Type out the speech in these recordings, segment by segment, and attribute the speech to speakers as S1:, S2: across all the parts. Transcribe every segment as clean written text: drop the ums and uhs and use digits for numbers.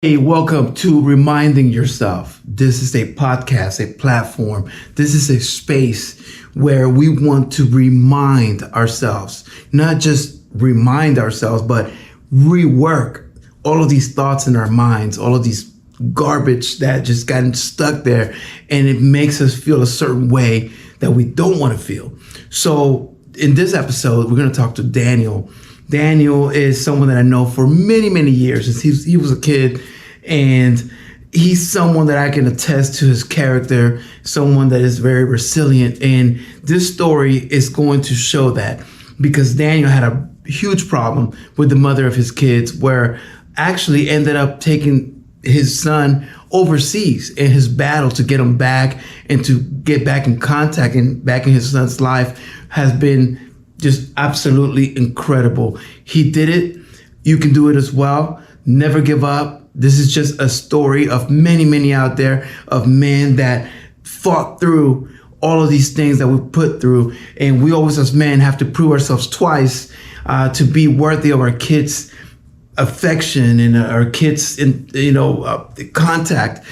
S1: Hey, welcome to Reminding Yourself. This is a podcast, a platform. This is a space where we want to remind ourselves, not just remind ourselves, but rework all of these thoughts in our minds, all of these garbage that just gotten stuck there, and it makes us feel a certain way that we don't want to feel. So, in this episode, we're going to talk to Daniel. Daniel is someone that I know for many, many years since he was a kid. And he's someone that I can attest to his character, someone that is very resilient. And this story is going to show that because Daniel had a huge problem with the mother of his kids, where actually ended up taking his son overseas in his battle to get him back and to get back in contact and back in his son's life has been just absolutely incredible. He did it. You can do it as well. Never give up. This is just a story of many, many out there of men that fought through all of these things that we put through. And we always as men have to prove ourselves twice to be worthy of our kids' affection and our kids' contact.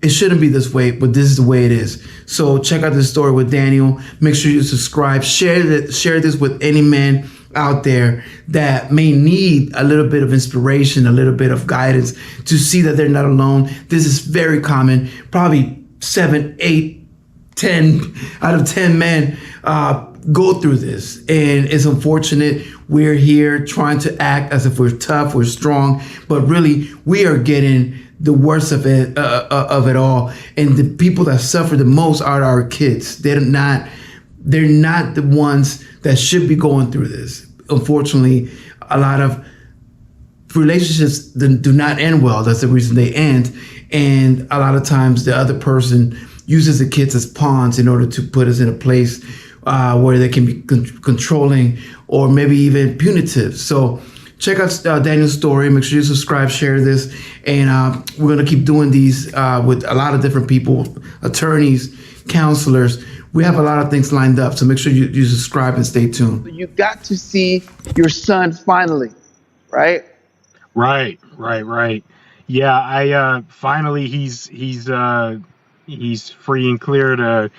S1: It shouldn't be this way, but this is the way it is. So check out this story with Daniel. Make sure you subscribe. Share this with any man out there that may need a little bit of inspiration, a little bit of guidance to see that they're not alone. This is very common. Probably 7, 8, 10 out of 10 men go through this. And it's unfortunate. We're here trying to act as if we're tough, we're strong, but really we are getting the worst of it all. And the people that suffer the most are our kids. They're not the ones that should be going through this. Unfortunately, a lot of relationships do not end well. That's the reason they end. And a lot of times the other person uses the kids as pawns in order to put us in a place where they can be controlling or maybe even punitive. So check out Daniel's story. Make sure you subscribe, share this. And we're going to keep doing these with a lot of different people, attorneys, counselors. We have a lot of things lined up. So make sure you subscribe and stay tuned.
S2: You got to see your son finally, right?
S3: Right. Yeah, I finally he's free and clear to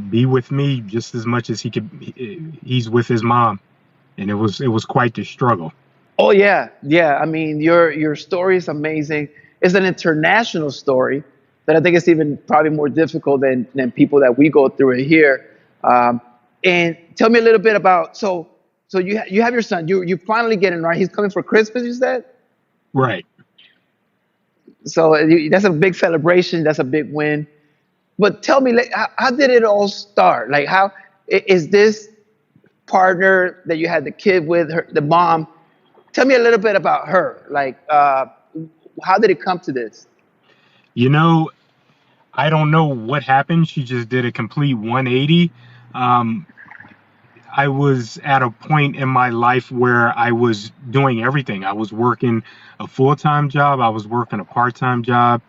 S3: be with me just as much as he could. He's with his mom, and it was quite the struggle.
S2: Oh yeah. I mean, your story is amazing. It's an international story that I think is even probably more difficult than people that we go through it here. And tell me a little bit about so you have your son. You finally get him, right. He's coming for Christmas, you said.
S3: Right.
S2: So that's a big celebration. That's a big win. But tell me, like, how did it all start? Like, how is this partner that you had the kid with, the mom? Tell me a little bit about her. Like, how did it come to this?
S3: I don't know what happened. She just did a complete 180. I was at a point in my life where I was doing everything. I was working a full-time job. I was working a part-time job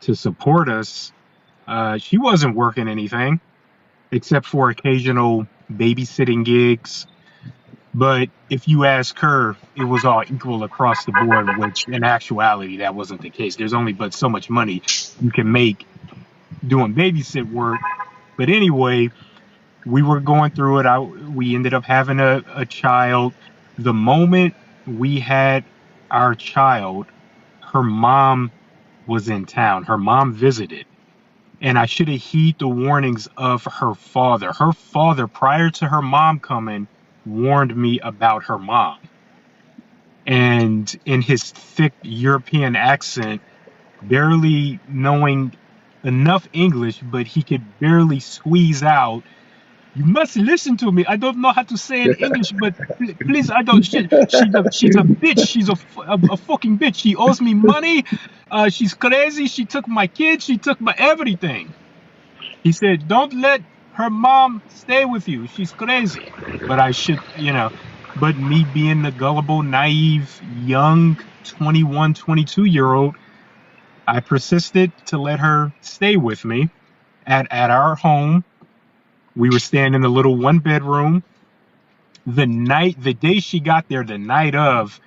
S3: to support us. She wasn't working anything except for occasional babysitting gigs. But if you ask her, it was all equal across the board, which in actuality, that wasn't the case. There's only but so much money you can make doing babysit work. But anyway, we were going through it. We ended up having a child. The moment we had our child, her mom was in town. Her mom visited. And I should have heeded the warnings of her father. Her father, prior to her mom coming, warned me about her mom. And in his thick European accent, barely knowing enough English, but he could barely squeeze out, "You must listen to me. I don't know how to say in English, but please, I don't. She's a bitch. She's a fucking bitch. She owes me money. She's crazy. She took my kids. She took my everything." He said, "Don't let her mom stay with you. She's crazy." But but me being the gullible, naive, young 21, 22-year-old, I persisted to let her stay with me at our home. We were staying in the little 1-bedroom. The day she got there, the night of,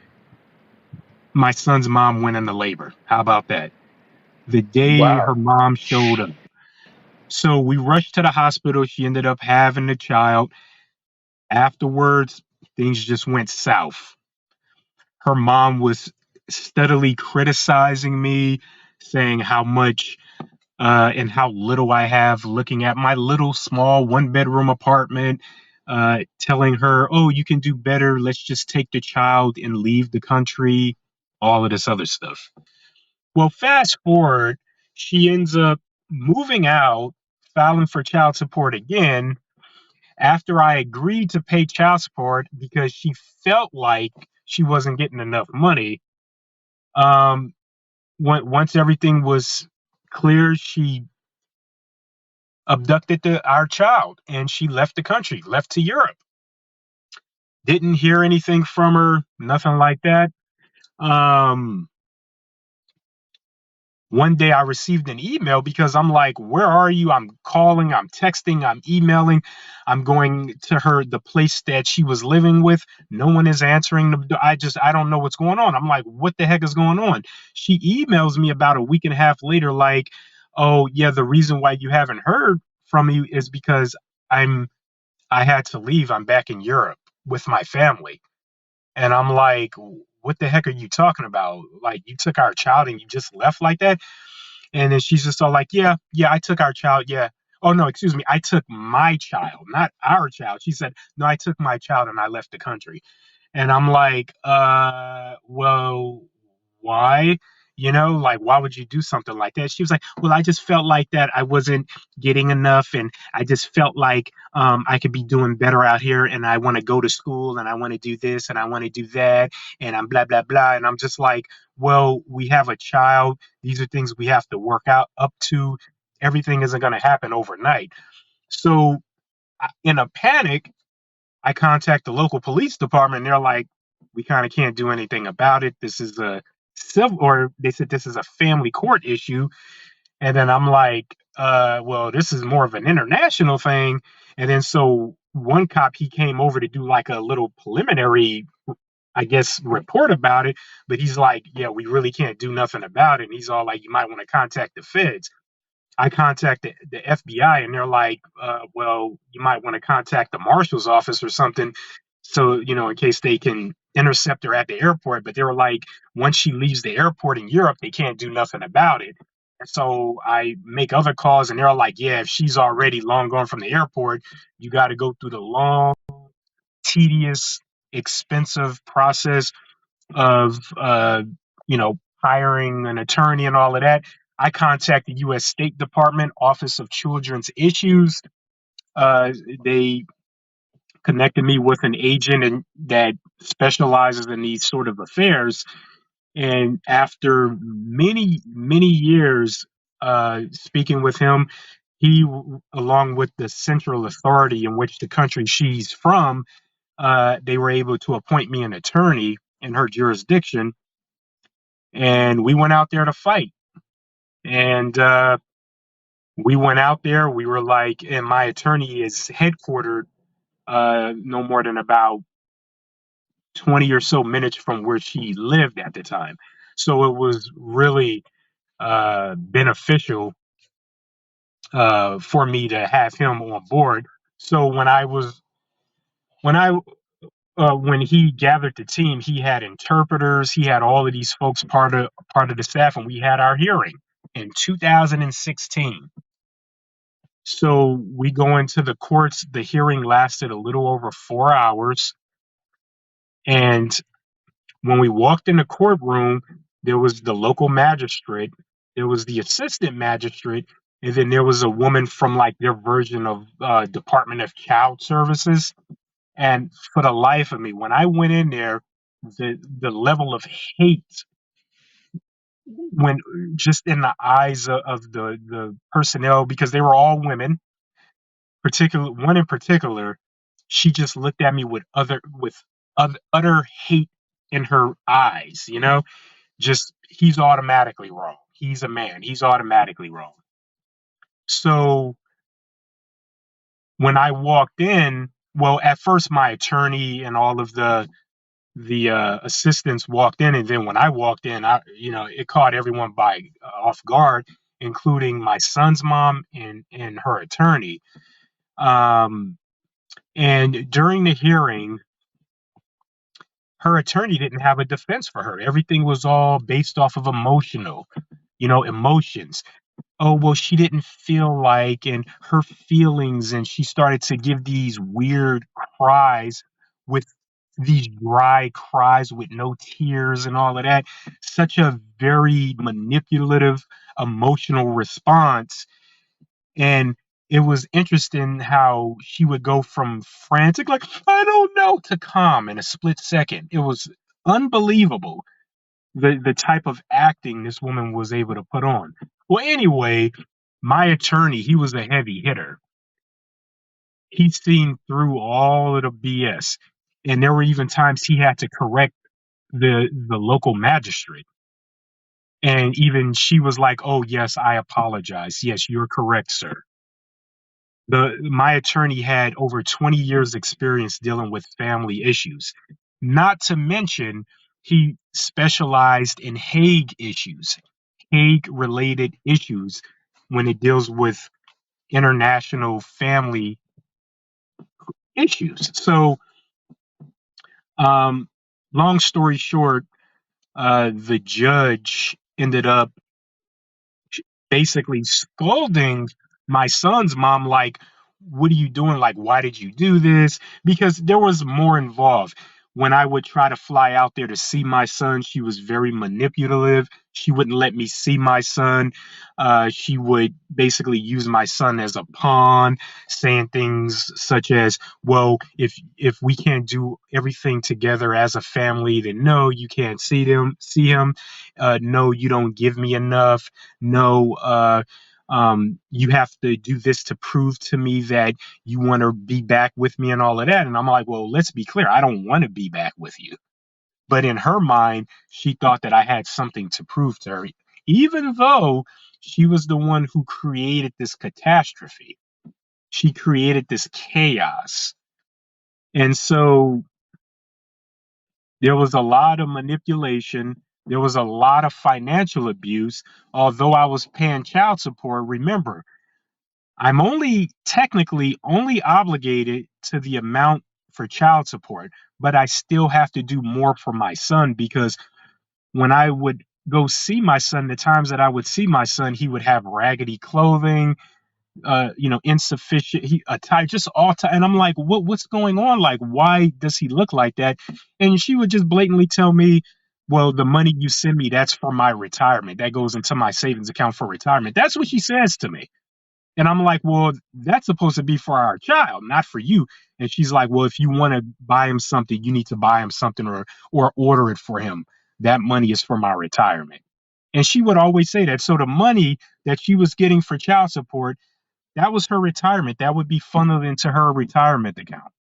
S3: my son's mom went into labor. How about that? The day
S2: Wow.
S3: her mom showed up. So we rushed to the hospital. She ended up having the child. Afterwards, things just went south. Her mom was steadily criticizing me, saying how much and how little I have, looking at my little small 1 bedroom apartment, telling her, oh, you can do better. Let's just take the child and leave the country, all of this other stuff. Well, fast forward, she ends up moving out, filing for child support again after I agreed to pay child support because she felt like she wasn't getting enough money. Um, once everything was clear, she abducted our child and she left the country, left to Europe. Didn't hear anything from her, nothing like that. Um, One day I received an email because I'm like, where are you? I'm calling, I'm texting, I'm emailing, I'm going to the place that she was living with. No one is answering I don't know what's going on. I'm like, what the heck is going on? She emails me about a week and a half later, like, oh yeah, the reason why you haven't heard from me is because I had to leave. I'm back in Europe with my family. And I'm like, what the heck are you talking about? Like, you took our child and you just left like that? And then she's just all like, yeah, I took our child. Yeah. Oh, no, excuse me. I took my child, not our child. She said, no, I took my child and I left the country. And I'm like, well, why? Like, why would you do something like that? She was like, well, I just felt like that I wasn't getting enough. And I just felt like I could be doing better out here. And I want to go to school and I want to do this and I want to do that. And I'm blah, blah, blah. And I'm just like, well, we have a child. These are things we have to work out up to. Everything isn't going to happen overnight. So, in a panic, I contact the local police department and they're like, we kind of can't do anything about it. This is a civil, or they said this is a family court issue. And then I'm like, well, this is more of an international thing. And then so one cop, he came over to do like a little preliminary, I guess, report about it. But he's like, yeah, we really can't do nothing about it. And he's all like, you might want to contact the feds. I contacted the FBI and they're like, well, you might want to contact the marshal's office or something. So, in case they can intercept her at the airport. But they were like, once she leaves the airport in Europe, they can't do nothing about it. And so I make other calls and they're like, yeah, if she's already long gone from the airport, you got to go through the long, tedious, expensive process of hiring an attorney and all of that. I contacted U.S. State Department Office of Children's Issues. They connected me with an agent that specializes in these sort of affairs. And after many, many years speaking with him, he, along with the central authority in which the country she's from, they were able to appoint me an attorney in her jurisdiction. And we went out there to fight. And we went out there. We were like, and my attorney is headquartered no more than about 20 or so minutes from where she lived at the time. So it was really beneficial for me to have him on board. So when he gathered the team, he had interpreters, he had all of these folks part of the staff, and we had our hearing in 2016. So we go into the courts. The hearing lasted a little over 4 hours. And when we walked in the courtroom, there was the local magistrate, there was the assistant magistrate, and then there was a woman from like their version of Department of Child Services. And for the life of me, when I went in there, the level of hate when just in the eyes of the personnel, because they were all women, particular one in particular, she just looked at me with utter hate in her eyes. Just he's automatically wrong. He's a man. He's automatically wrong. So when I walked in, well, at first my attorney and all of the assistants walked in, and then when I walked in, it caught everyone by off guard, including my son's mom and her attorney. Um, and during the hearing, her attorney didn't have a defense for her. Everything was all based off of emotions. Oh, well, she didn't feel like, and her feelings, and she started to give these weird cries with these dry cries with no tears and all of that. Such a very manipulative emotional response. And it was interesting how she would go from frantic, like, I don't know, to calm in a split second. It was unbelievable, the type of acting this woman was able to put on. Well, anyway, my attorney, he was a heavy hitter. He'd seen through all of the BS. And there were even times he had to correct the local magistrate. And even she was like, oh, yes, I apologize. Yes, you're correct, sir. My attorney had over 20 years experience dealing with family issues. Not to mention, he specialized in Hague issues, Hague related issues when it deals with international family issues. So, um, long story short, the judge ended up basically scolding my son's mom, like, what are you doing? Like, why did you do this? Because there was more involved. When I would try to fly out there to see my son, she was very manipulative. She wouldn't let me see my son. She would basically use my son as a pawn, saying things such as, well, if we can't do everything together as a family, then no, you can't see him. No, you don't give me enough. No, you have to do this to prove to me that you want to be back with me and all of that. And I'm like, well, let's be clear. I don't want to be back with you. But in her mind, she thought that I had something to prove to her, even though she was the one who created this catastrophe. She created this chaos. And so there was a lot of manipulation. There was a lot of financial abuse. Although I was paying child support, remember, I'm only technically only obligated to the amount for child support, but I still have to do more for my son because when I would go see my son, the times that I would see my son, he would have raggedy clothing, insufficient attire, just all time. And I'm like, what's going on? Like, why does he look like that? And she would just blatantly tell me, well, the money you send me, that's for my retirement. That goes into my savings account for retirement. That's what she says to me. And I'm like, well, that's supposed to be for our child, not for you. And she's like, well, if you want to buy him something, you need to buy him something or order it for him. That money is for my retirement. And she would always say that. So the money that she was getting for child support, that was her retirement. That would be funneled into her retirement account.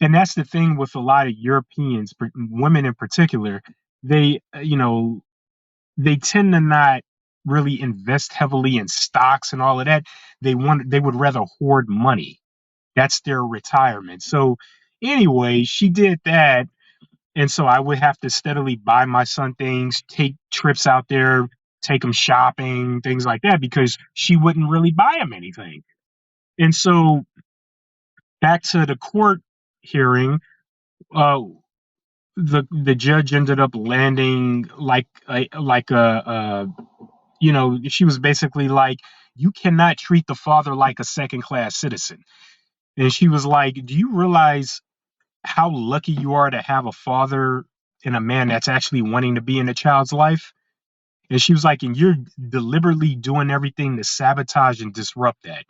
S3: And that's the thing with a lot of Europeans, women in particular. They, they tend to not really invest heavily in stocks and all of that. They would rather hoard money. That's their retirement. So anyway, she did that. And so I would have to steadily buy my son things, take trips out there, take him shopping, things like that, because she wouldn't really buy him anything. And so back to the court hearing, uh, the judge ended up landing she was basically like, you cannot treat the father like a second class citizen. And she was like, do you realize how lucky you are to have a father and a man that's actually wanting to be in a child's life? And she was like, and you're deliberately doing everything to sabotage and disrupt that.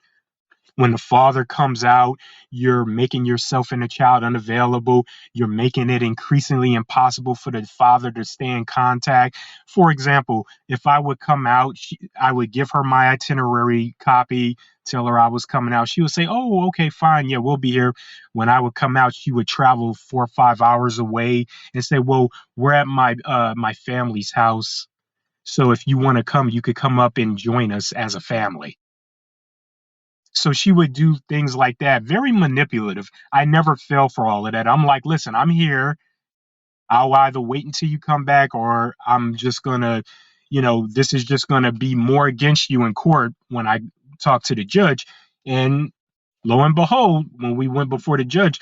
S3: When the father comes out, you're making yourself and the child unavailable. You're making it increasingly impossible for the father to stay in contact. For example, if I would come out, I would give her my itinerary copy, tell her I was coming out. She would say, oh, okay, fine. Yeah, we'll be here. When I would come out, she would travel 4 or 5 hours away and say, well, we're at my family's house. So if you want to come, you could come up and join us as a family. So she would do things like that, very manipulative. I never fell for all of that. I'm like, listen, I'm here. I'll either wait until you come back, or I'm just gonna, this is just gonna be more against you in court when I talk to the judge. And lo and behold, when we went before the judge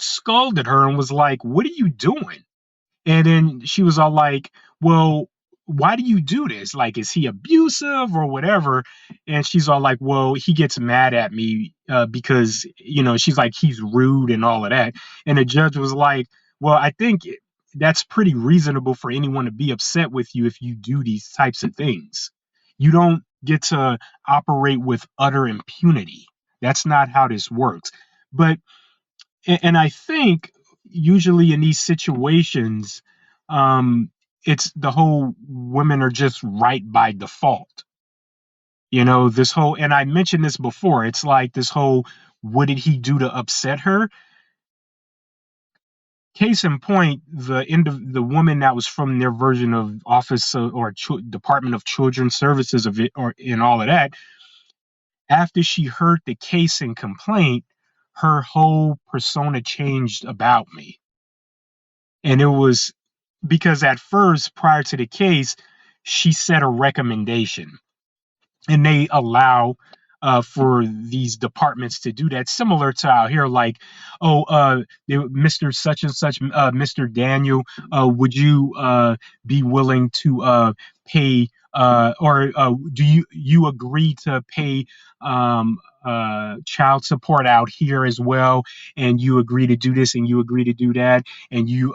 S3: scolded her and was like, "What are you doing?" And then she was all like, "Well, why do you do this? Like, is he abusive or whatever?" And she's all like, "Well, he gets mad at me because, she's like, he's rude and all of that." And the judge was like, "Well, I think that's pretty reasonable for anyone to be upset with you if you do these types of things. You don't get to operate with utter impunity. That's not how this works." But and I think usually in these situations, um, it's the whole women are just right by default. This whole, and I mentioned this before, it's like this whole, what did he do to upset her? Case in point, the woman that was from their version of Office or Department of Children's Services of it, or in all of that, after she heard the case and complaint, her whole persona changed about me. And it was because at first, prior to the case, she set a recommendation, and they allow for these departments to do that, similar to out here, like, oh, Mr. Such and Such, Mr. Daniel, would you be willing to pay, or do you agree to pay child support out here as well, and you agree to do this and you agree to do that, and you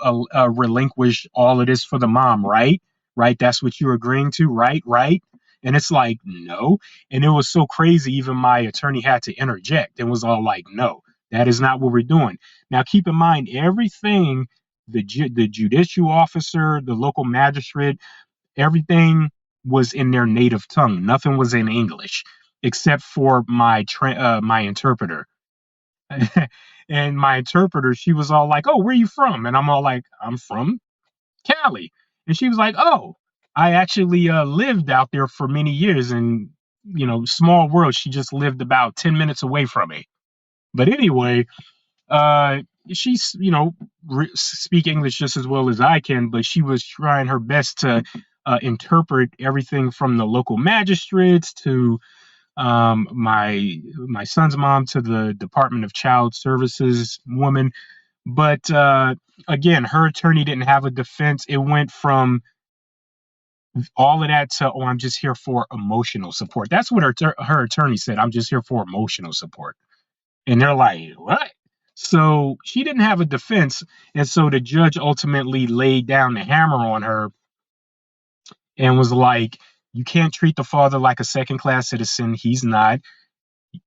S3: relinquish all of this for the mom, right? Right, that's what you're agreeing to, right? And it's like, no. And it was so crazy, even my attorney had to interject and was all like, no, that is not what we're doing. Now, keep in mind, everything, the judicial officer, the local magistrate, everything was in their native tongue. Nothing was in English except for my interpreter. And my interpreter, she was all like, "Oh, where are you from?" And I'm all like, "I'm from Cali." And she was like, "Oh, I actually lived out there for many years." And, small world, she just lived about 10 minutes away from me. But anyway, uh, she's, speak English just as well as I can, but she was trying her best to interpret everything from the local magistrates to my son's mom to the Department of Child Services woman. But again, her attorney didn't have a defense. It went from all of that to, "Oh, I'm just here for emotional support." That's what her attorney said. "I'm just here for emotional support." And they're like, "What?" So she didn't have a defense. And so the judge ultimately laid down the hammer on her and was like, "You can't treat the father like a second class citizen. He's not.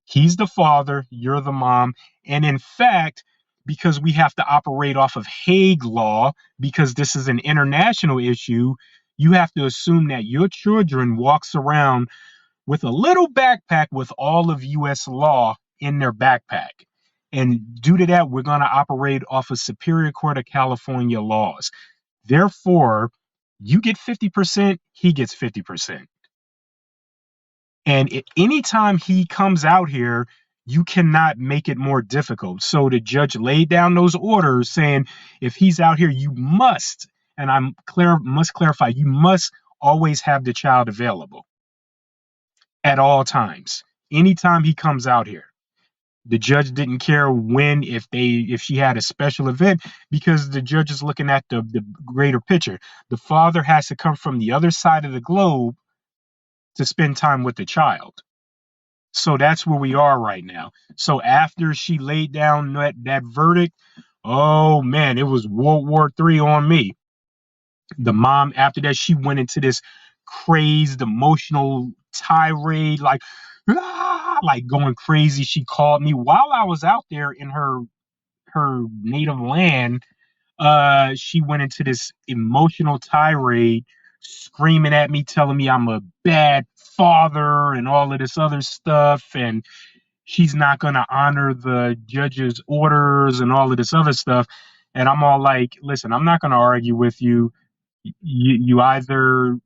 S3: He's the father, you're the mom." And in fact, because we have to operate off of Hague law, because this is an international issue, you have to assume that your children walks around with a little backpack with all of US law in their backpack. And due to that, we're going to operate off of Superior Court of California laws. Therefore, you get 50%, he gets 50%. And anytime he comes out here, you cannot make it more difficult. So the judge laid down those orders saying, if he's out here, you must, and must clarify, you must always have the child available at all times. Anytime he comes out here. The judge didn't care when, if she had a special event, because the judge is looking at the greater picture. The father has to come from the other side of the globe to spend time with the child. So that's where we are right now. So after she laid down that verdict, oh man, it was World War III on me. The mom, after that, she went into this crazed emotional tirade, like, like going crazy. She called me while I was out there in her native land. She went into this emotional tirade, screaming at me, telling me I'm a bad father and all of this other stuff, and she's not going to honor the judge's orders and all of this other stuff. And I'm all like, "Listen, I'm not going to argue with you. You either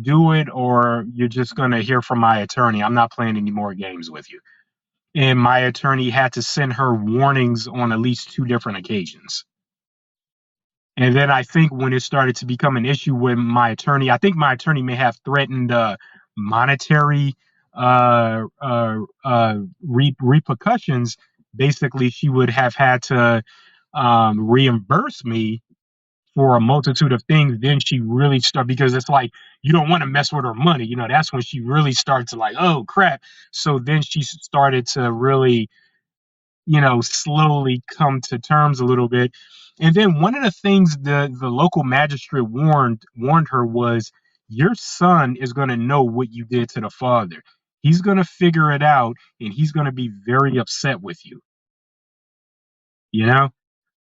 S3: do it or you're just going to hear from my attorney. I'm not playing any more games with you." And my attorney had to send her warnings on at least two different occasions. And then I think when it started to become an issue with my attorney, I think my attorney may have threatened monetary repercussions. Basically, she would have had to reimburse me for a multitude of things. Then she really started, because it's like you don't want to mess with her money. That's when she really started to like, oh crap. So then she started to really, slowly come to terms a little bit. And then one of the things the local magistrate warned her was, your son is going to know what you did to the father. He's going to figure it out, and he's going to be very upset with you, you know?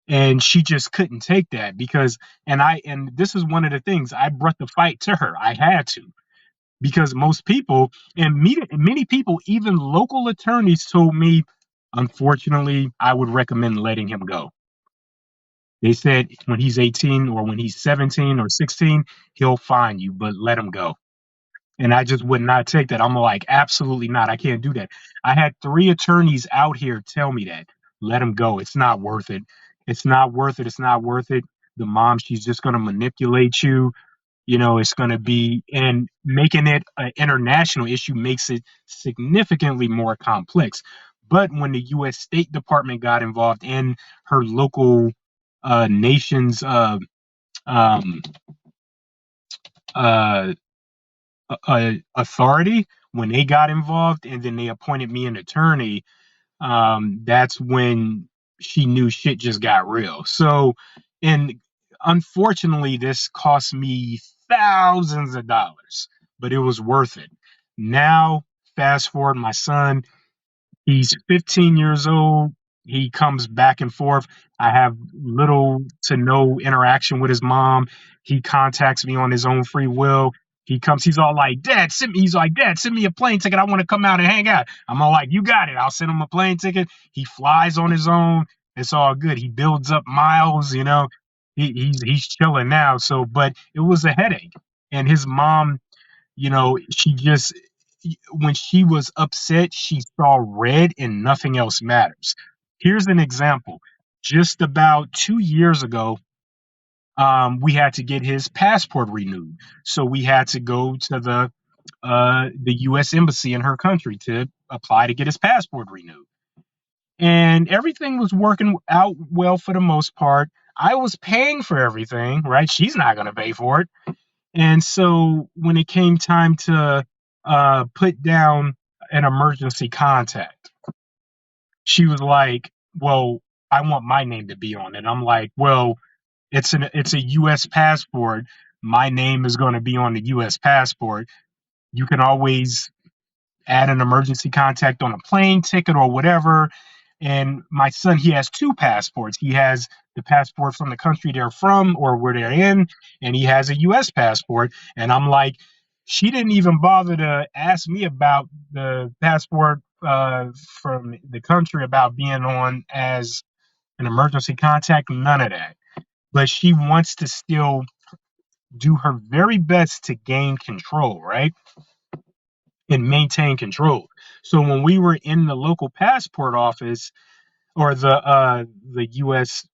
S3: And she just couldn't take that because, and this is one of the things, I brought the fight to her. I had to, because most people, and many people, even local attorneys, told me, unfortunately, I would recommend letting him go. They said when he's 18 or when he's 17 or 16, he'll find you, but let him go. And I just would not take that. I'm like, absolutely not. I can't do that. I had 3 attorneys out here tell me that. Let him go. It's not worth it. It's not worth it. It's not worth it. The mom, she's just going to manipulate you. It's going to be, and making it an international issue makes it significantly more complex. But when the U.S. State Department got involved in her local nation's um, uh, authority, when they got involved and then they appointed me an attorney, that's when she knew shit just got real. So, and unfortunately, this cost me thousands of dollars, but it was worth it. Now, fast forward, my son, he's 15 years old. He comes back and forth. I have little to no interaction with his mom. He contacts me on his own free will. He comes, he's all like, he's like, Dad, send me a plane ticket. I want to come out and hang out. I'm all like, you got it. I'll send him a plane ticket. He flies on his own. It's all good. He builds up miles, he's chilling now. So, but it was a headache. And his mom, she just, when she was upset, she saw red and nothing else matters. Here's an example. Just about 2 years ago, we had to get his passport renewed. So we had to go to the U.S. embassy in her country to apply to get his passport renewed. And everything was working out well for the most part. I was paying for everything, right? She's not going to pay for it. And so when it came time to put down an emergency contact, she was like, well, I want my name to be on it. I'm like, well, it's a US passport. My name is going to be on the US passport. You can always add an emergency contact on a plane ticket or whatever. And my son, he has 2 passports. He has the passport from the country they're from or where they're in, and he has a US passport. And I'm like, she didn't even bother to ask me about the passport from the country about being on as an emergency contact, none of that. But she wants to still do her very best to gain control, right? And maintain control. So when we were in the local passport office or the U.S.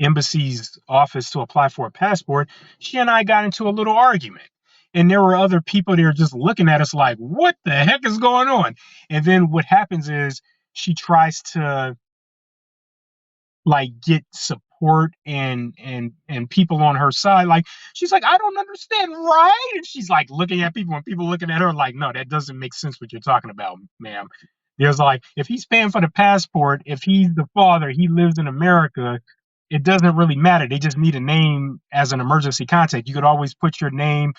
S3: embassy's office to apply for a passport, she and I got into a little argument. And there were other people there just looking at us like, what the heck is going on? And then what happens is she tries to like get support and people on her side. Like she's like, I don't understand, right? And she's like looking at people and people looking at her like, no, that doesn't make sense what you're talking about, ma'am. There's like, if he's paying for the passport, if he's the father, he lives in America, it doesn't really matter. They just need a name as an emergency contact. You could always put your name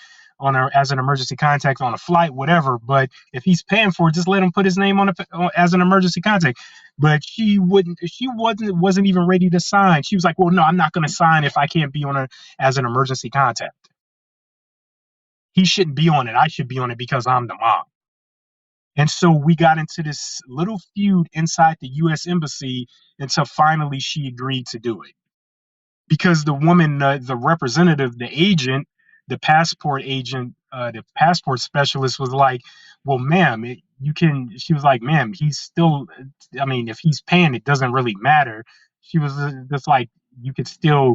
S3: as an emergency contact on a flight, whatever. But if he's paying for it, just let him put his name as an emergency contact. But she wasn't even ready to sign. She was like, well, no, I'm not going to sign if I can't be on it as an emergency contact. He shouldn't be on it. I should be on it because I'm the mom. And so we got into this little feud inside the U.S. embassy until finally she agreed to do it. Because the woman, the representative, the agent, the passport specialist was like, well, ma'am, she was like, ma'am, he's still, I mean, if he's paying, it doesn't really matter. She was just like, you could still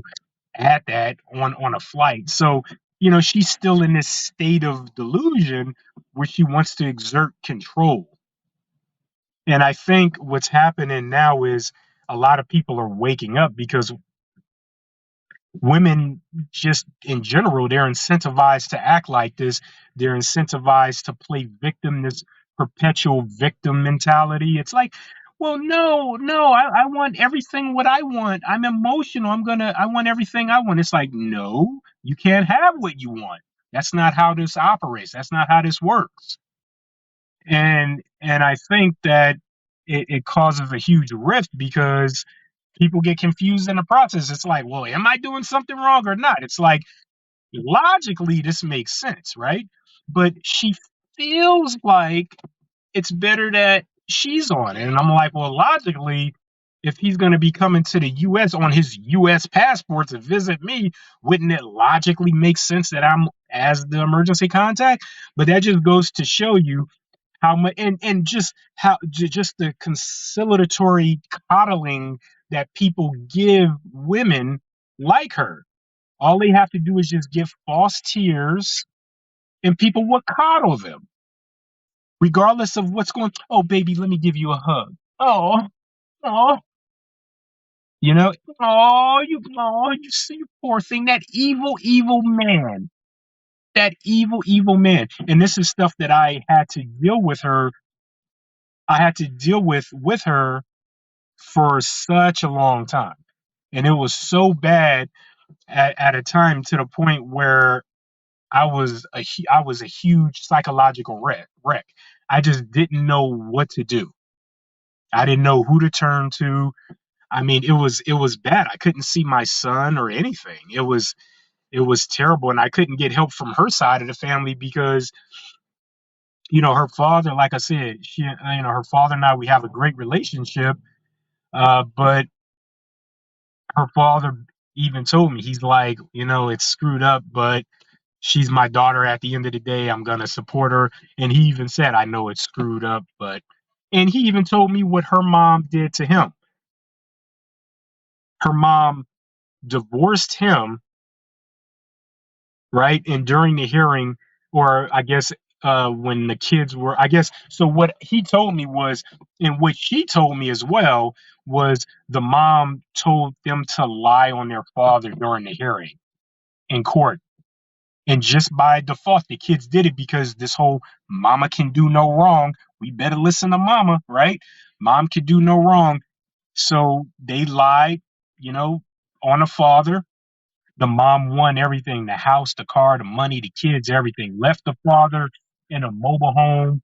S3: at that on a flight. So, you know, she's still in this state of delusion where she wants to exert control. And I think what's happening now is a lot of people are waking up because women, just in general, they're incentivized to act like this. They're incentivized to play victim, this perpetual victim mentality. It's like, well, no, I want everything what I want. I'm emotional. I want everything I want. It's like, no, you can't have what you want. That's not how this operates. That's not how this works. And I think that it causes a huge rift because people get confused in the process. It's like, well, am I doing something wrong or not? It's like, logically this makes sense, right? But she feels like it's better that she's on it. And I'm like, well, logically, if he's going to be coming to the US on his US passport to visit me, wouldn't it logically make sense that I'm as the emergency contact? But that just goes to show you how much, and just how just the conciliatory coddling that people give women like her. All they have to do is just give false tears, and people will coddle them regardless of what's going. Oh, baby, let me give you a hug. Oh, you know, you see, you poor thing, that evil man, that evil man. And this is stuff that I had to deal with her. I had to deal with her for such a long time. And it was so bad at a time to the point where I was a huge psychological wreck. I just didn't know what to do. I didn't know who to turn to. I mean, it was bad. I couldn't see my son or anything. It was terrible, and I couldn't get help from her side of the family because her father, like I said, her father and I, we have a great relationship. But her father even told me, he's like, it's screwed up, but she's my daughter at the end of the day. I'm going to support her. And he even said, I know it's screwed up, and he even told me what her mom did to him. Her mom divorced him, right? And during the hearing, or I guess when the kids were, I guess, so what he told me was, and what she told me as well, was the mom told them to lie on their father during the hearing in court. And just by default, the kids did it because this whole mama can do no wrong. We better listen to mama, right? Mom can do no wrong. So they lied, on the father. The mom won everything, the house, the car, the money, the kids, everything. Left the father in a mobile home,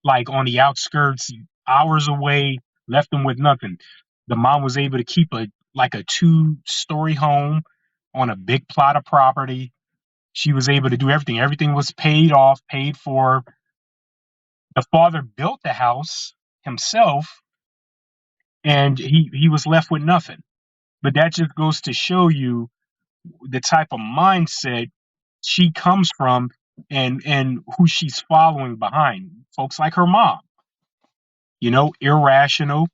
S3: like on the outskirts, hours away, left him with nothing. The mom was able to keep a 2-story home on a big plot of property. She was able to do everything. Everything was paid off, paid for. The father built the house himself, and he was left with nothing. But that just goes to show you the type of mindset she comes from, and who she's following behind. Folks like her mom, irrational,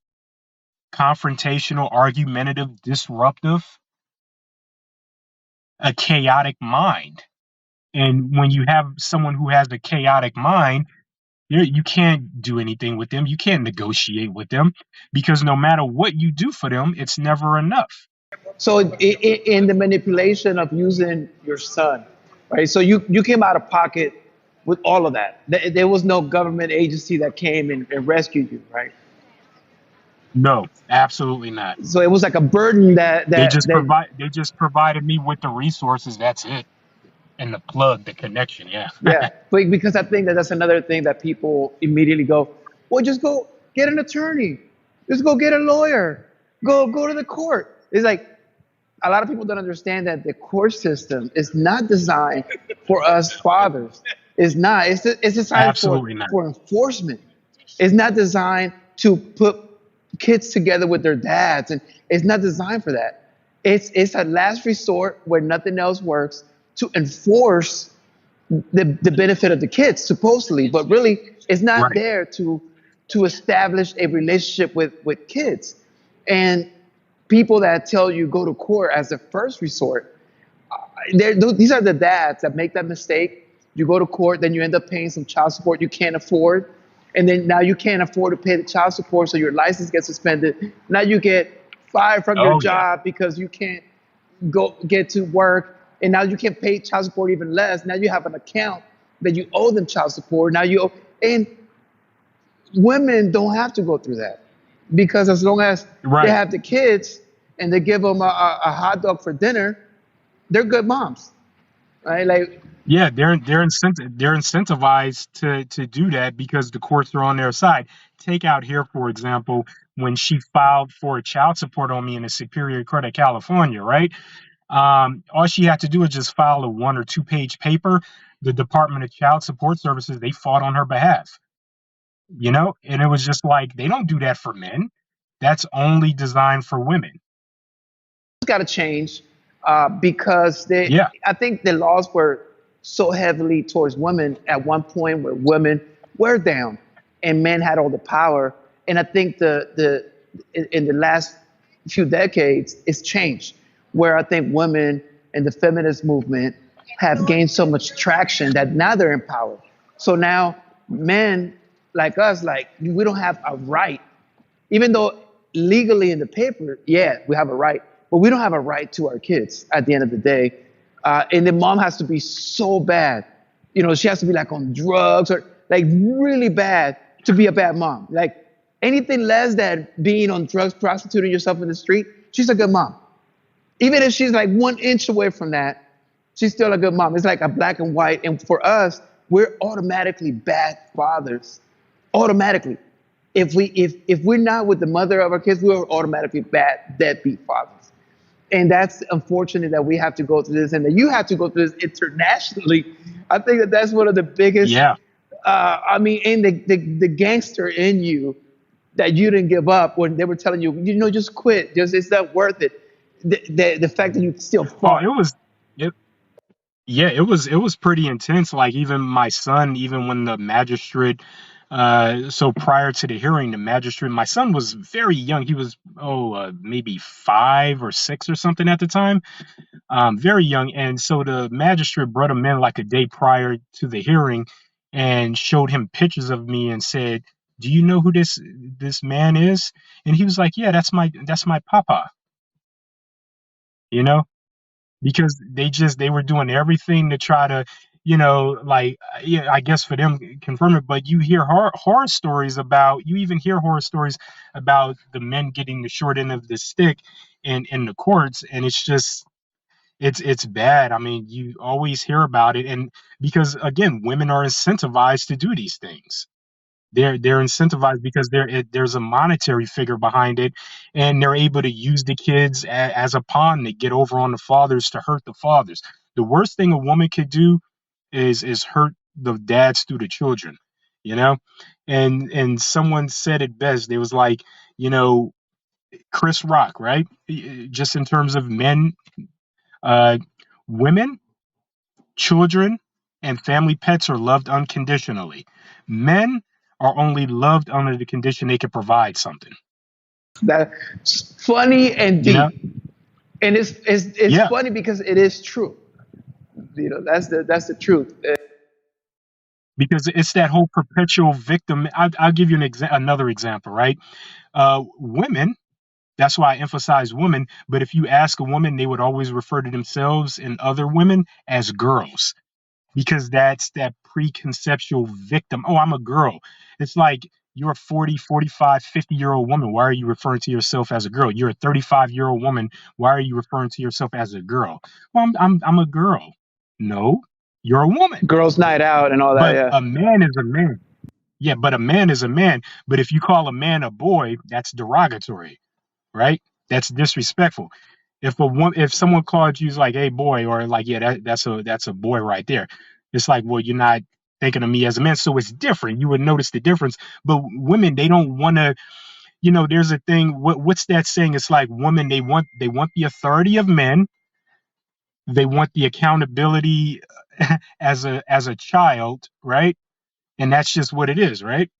S3: confrontational, argumentative, disruptive, a chaotic mind. And when you have someone who has a chaotic mind, you can't do anything with them. You can't negotiate with them because no matter what you do for them, it's never enough.
S2: So in the manipulation of using your son, right? So you came out of pocket with all of that. There was no government agency that came and rescued you, right?
S3: No, absolutely not.
S2: So it was like a burden
S3: They just provided me with the resources. That's it. And the plug, the connection. Yeah.
S2: yeah. But because I think that that's another thing that people immediately go, well, just go get an attorney, just go get a lawyer, go to the court. It's like a lot of people don't understand that the court system is not designed for us fathers. It's not. It's designed
S3: Absolutely not.
S2: for enforcement. It's not designed to put kids together with their dads, and it's not designed for that. It's a last resort where nothing else works to enforce the benefit of the kids, supposedly, but really it's not
S3: Right.
S2: there to establish a relationship with kids. And people that tell you go to court as a first resort, These are the dads that make that mistake. You go to court, then you end up paying some child support you can't afford, and then now you can't afford to pay the child support, so your license gets suspended. Now you get fired from your
S3: Oh yeah.
S2: job because you can't go get to work, and now you can pay child support even less. Now you have an account that you owe them child support. Now you owe, and women don't have to go through that because as long as they
S3: Right.
S2: have the kids and they give them a hot dog for dinner, they're good moms, right? Like
S3: Yeah, they're incentivized to do that because the courts are on their side. Take out here, for example, when she filed for a child support on me in the Superior Court of California, right? All she had to do is just file a 1 or 2 page paper. The Department of Child Support Services, they fought on her behalf, and it was just like they don't do that for men. That's only designed for women.
S2: got to change because
S3: Yeah.
S2: I think the laws were so heavily towards women at one point where women were down and men had all the power. And I think in the last few decades, it's changed where I think women and the feminist movement have gained so much traction that now they're empowered. So now men like us, like we don't have a right even though legally in the paper, yeah, we have a right, but we don't have a right to our kids at the end of the day. And the mom has to be so bad. She has to be like on drugs or like really bad to be a bad mom. Like anything less than being on drugs, prostituting yourself in the street, she's a good mom. Even if she's like 1 inch away from that, she's still a good mom. It's like a black and white. And for us, we're automatically bad fathers. Automatically. If we're not with the mother of our kids, we're automatically bad deadbeat fathers. And that's unfortunate that we have to go through this and that you have to go through this internationally. I think that that's one of the biggest,
S3: Yeah.
S2: and the gangster in you that you didn't give up when they were telling you, just quit. Just it's not worth it. The fact that you still
S3: Oh,
S2: fought.
S3: yeah, it was pretty intense. Like even my son, even when the magistrate, so prior to the hearing, the magistrate, my son was very young. He was maybe 5 or 6 or something at the time, very young. And so the magistrate brought him in like a day prior to the hearing, and showed him pictures of me and said, "Do you know who this man is?" And he was like, "Yeah, that's my papa." You know. Because they were doing everything to try to like yeah, I guess for them confirm it. But you hear you even hear horror stories about the men getting the short end of the stick in the courts, and it's just it's bad. I mean, you always hear about it, and because again, women are incentivized to do these things. They're incentivized because there's a monetary figure behind it, and they're able to use the kids as a pawn to get over on the fathers, to hurt the fathers. The worst thing a woman could do is hurt the dads through the children, you know. And someone said it best. They was like, you know, Chris Rock, right? Just in terms of men, uh, women, children, and family pets are loved unconditionally. Men are only loved under the condition they can provide something.
S2: That's funny and
S3: You know?
S2: deep. And it's
S3: Yeah,
S2: funny because it is true. That's the truth.
S3: because it's that whole perpetual victim. I'll give you another example, right? Women. That's why I emphasize women. But if you ask a woman, they would always refer to themselves and other women as girls, because that's that preconceptual victim. Oh, I'm a girl. It's like you're a 40, 45, 50-year-old woman. Why are you referring to yourself as a girl? You're a 35-year-old woman. Why are you referring to yourself as a girl? Well, I'm a girl. No, you're a woman.
S2: Girls' night out and all that.
S3: But
S2: Yeah.
S3: a man is a man. Yeah, but a man is a man. But if you call a man a boy, that's derogatory, right? That's disrespectful. If someone called you like, "Hey, boy," or like, "Yeah, that's a boy right there," it's like, well, you're not thinking of me as a man, so it's different. You would notice the difference. But women, they don't want to. There's a thing. What's that saying? It's like women, they want the authority of men. They want the accountability as a child, right? And that's just what it is, right?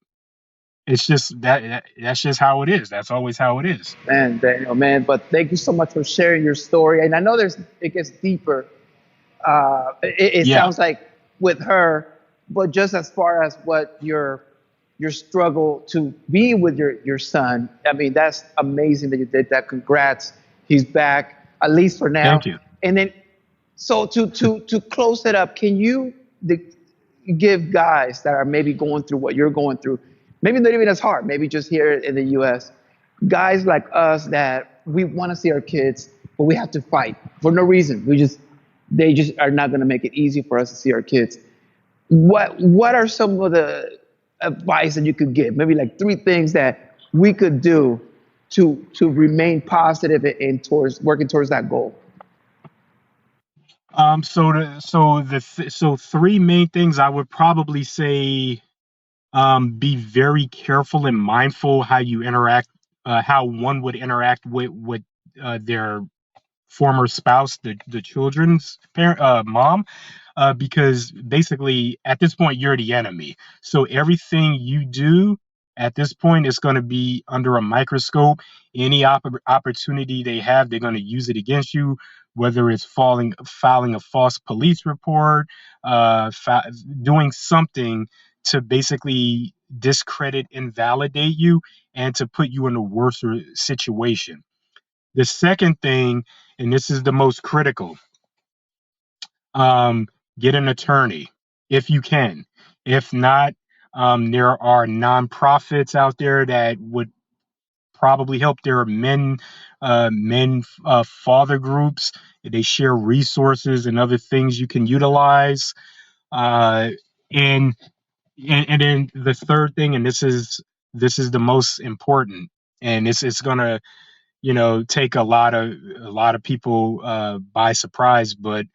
S3: It's just that's just how it is. That's always how it is.
S2: Man, Daniel, man. But thank you so much for sharing your story. And I know it gets deeper, It
S3: Yeah.
S2: sounds like with her, but just as far as what your struggle to be with your son, I mean, that's amazing that you did that. Congrats, he's back at least for now.
S3: Thank you.
S2: And then, so to close it up, can you the, give guys that are maybe going through what you're going through, maybe not even as hard, maybe just here in the U.S., guys like us that we want to see our kids, but we have to fight for no reason. They just are not going to make it easy for us to see our kids. What are some of the advice that you could give? Maybe like three things that we could do to remain positive and towards working towards that goal.
S3: So three main things I would probably say. Be very careful and mindful how you interact, how one would interact with their former spouse, the children's parent, mom, because basically at this point you're the enemy. So everything you do at this point is going to be under a microscope. Any opportunity they have, they're going to use it against you. Whether it's filing a false police report, doing something to basically discredit, invalidate you, and to put you in a worse situation. The second thing, and this is the most critical, um, get an attorney if you can. If not, there are nonprofits out there that would probably help. There are father groups. They share resources and other things you can utilize. Uh, and, and then the third thing, and this is the most important, and it's gonna take a lot of people by surprise, but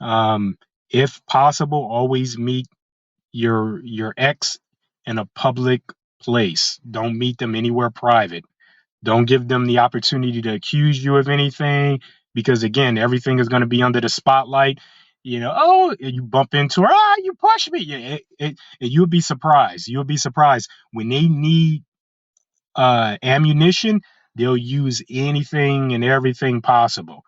S3: um, if possible, always meet your ex in a public place. Don't meet them anywhere private. Don't give them the opportunity to accuse you of anything, because again, everything is going to be under the spotlight. Oh, you bump into her, you push me. You'll be surprised. You'll be surprised when they need ammunition. They'll use anything and everything possible.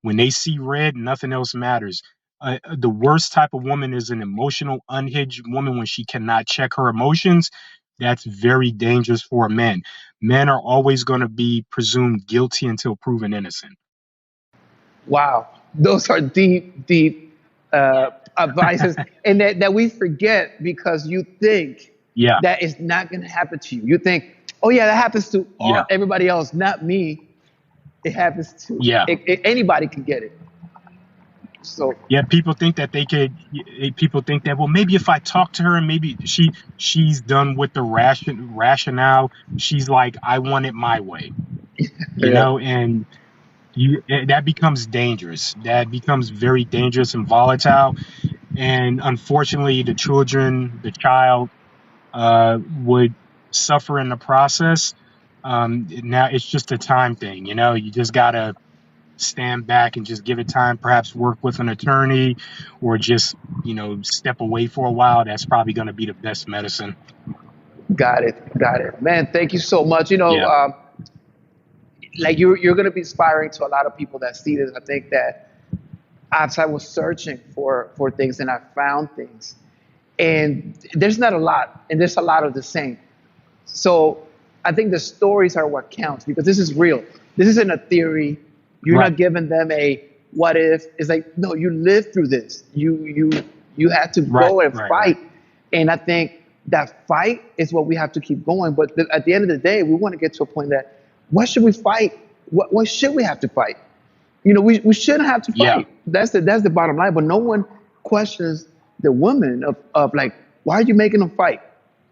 S3: When they see red, nothing else matters. The worst type of woman is an emotional, unhinged woman when she cannot check her emotions. That's very dangerous for a man. Men are always going to be presumed guilty until proven innocent.
S2: Wow, those are deep, deep advices, and that we forget because you think
S3: Yeah,
S2: that is not going to happen to you. You think, oh yeah, that happens to
S3: yeah,
S2: everybody else, not me. It happens to
S3: yeah,
S2: anybody can get it. So
S3: yeah. People think that, well, maybe if I talk to her and maybe she's done with the rationale. She's like, I want it my way,
S2: yeah,
S3: and that becomes dangerous. That becomes very dangerous and volatile. And unfortunately, the child, would suffer in the process. Now it's just a time thing. You just gotta stand back and just give it time. Perhaps work with an attorney, or just step away for a while. That's probably going to be the best medicine.
S2: got it, man. Thank you so much.
S3: Yeah.
S2: Like you're going to be inspiring to a lot of people that see this. I think that as I was searching for things and I found things, and there's not a lot, and there's a lot of the same. So I think the stories are what counts because this is real. This isn't a theory. You're
S3: Right.
S2: not giving them a what if. It's like no, you lived through this. You had to
S3: Right.
S2: go and
S3: Right. Right.
S2: fight, and I think that fight is what we have to keep going. But at the end of the day, we want to get to a point that what should we fight? What should we have to fight? We shouldn't have to
S3: Yeah.
S2: fight. That's the bottom line. But no one questions the woman of like, why are you making them fight?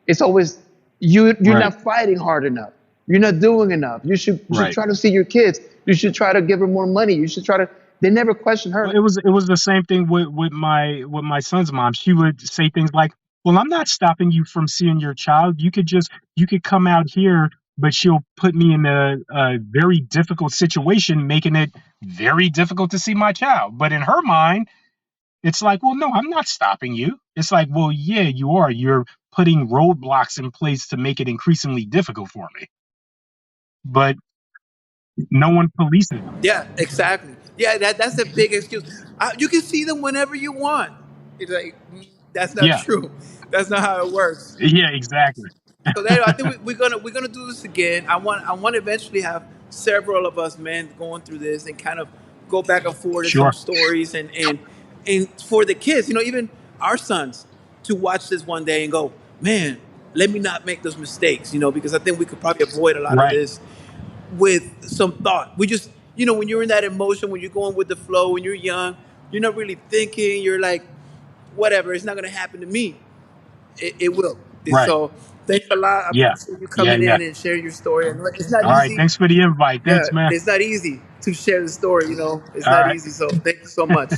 S2: It's always you're
S3: Right.
S2: not fighting hard enough. You're not doing enough. You should
S3: Right.
S2: try to see your kids. You should try to give her more money. You should try to. They never question
S3: Well,
S2: her.
S3: it was the same thing with my son's mom. She would say things like, "Well, I'm not stopping you from seeing your child. You could come out here." But she'll put me in a very difficult situation, making it very difficult to see my child. But in her mind, it's like, well, no, I'm not stopping you. It's like, well, yeah, you are. You're putting roadblocks in place to make it increasingly difficult for me. But no one polices them.
S2: Yeah, exactly. Yeah, that's the big excuse.
S1: You can see them whenever you want. It's like, that's not
S3: Yeah.
S1: true. That's not how it works.
S3: Yeah, exactly.
S1: So anyway, I think we're gonna do this again. I want to eventually have several of us men going through this and kind of go back and forth in some
S3: Sure.
S1: stories and for the kids, even our sons, to watch this one day and go, man, let me not make those mistakes, because I think we could probably avoid a lot of
S3: Right.
S1: this with some thought. We just, when you're in that emotion, when you're going with the flow, when you're young, you're not really thinking. You're like, whatever, it's not gonna happen to me. It will. And
S3: Right.
S1: so thanks a lot. I
S3: Yeah.
S1: appreciate you
S3: Yeah.
S1: coming
S3: Yeah.
S1: in and sharing your story. And look, it's not
S3: All right.
S1: easy.
S3: Thanks for the invite.
S1: Yeah,
S3: Thanks, man.
S1: it's not easy to share the story. It's
S3: All
S1: not
S3: right.
S1: easy. So thank you so much.